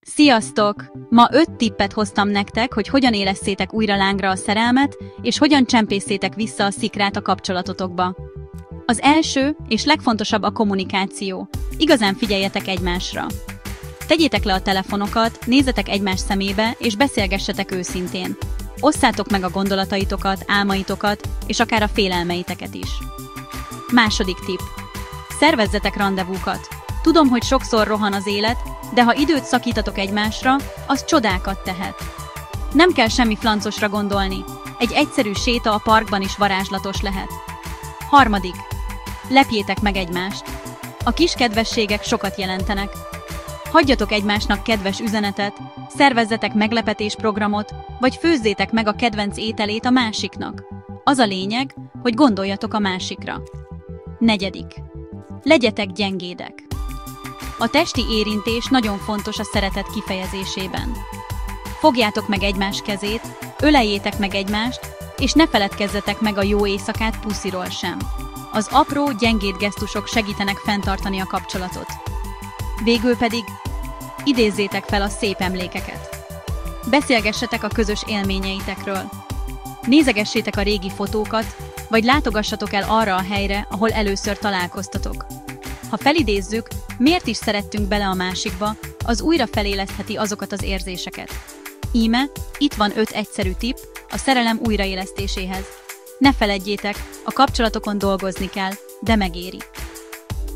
Sziasztok! Ma 5 tippet hoztam nektek, hogy hogyan élesszétek újra lángra a szerelmet, és hogyan csempészétek vissza a szikrát a kapcsolatotokba. Az első és legfontosabb a kommunikáció. Igazán figyeljetek egymásra. Tegyétek le a telefonokat, nézzetek egymás szemébe, és beszélgessetek őszintén. Osszátok meg a gondolataitokat, álmaitokat, és akár a félelmeiteket is. Második tipp. Szervezzetek randevúkat. Tudom, hogy sokszor rohan az élet, de ha időt szakítatok egymásra, az csodákat tehet. Nem kell semmi flancosra gondolni. Egy egyszerű séta a parkban is varázslatos lehet. Harmadik. Lepjétek meg egymást. A kis kedvességek sokat jelentenek. Hagyjatok egymásnak kedves üzenetet, szervezzetek meglepetésprogramot, vagy főzzétek meg a kedvenc ételét a másiknak. Az a lényeg, hogy gondoljatok a másikra. Negyedik. Legyetek gyengédek. A testi érintés nagyon fontos a szeretet kifejezésében. Fogjátok meg egymás kezét, öleljétek meg egymást, és ne feledkezzetek meg a jó éjszakát pusziról sem. Az apró, gyengéd gesztusok segítenek fenntartani a kapcsolatot. Végül pedig idézzétek fel a szép emlékeket. Beszélgessetek a közös élményeitekről. Nézegessétek a régi fotókat, vagy látogassatok el arra a helyre, ahol először találkoztatok. Ha felidézzük, miért is szerettünk bele a másikba, az újra felélesztheti azokat az érzéseket. Íme, itt van 5 egyszerű tipp a szerelem újraélesztéséhez. Ne feledjétek, a kapcsolatokon dolgozni kell, de megéri.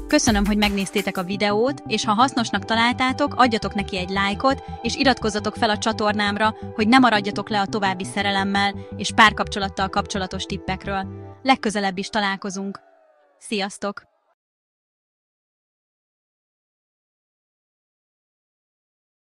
Köszönöm, hogy megnéztétek a videót, és ha hasznosnak találtátok, adjatok neki egy lájkot, és iratkozzatok fel a csatornámra, hogy ne maradjatok le a további szerelemmel és párkapcsolattal kapcsolatos tippekről. Legközelebb is találkozunk. Sziasztok!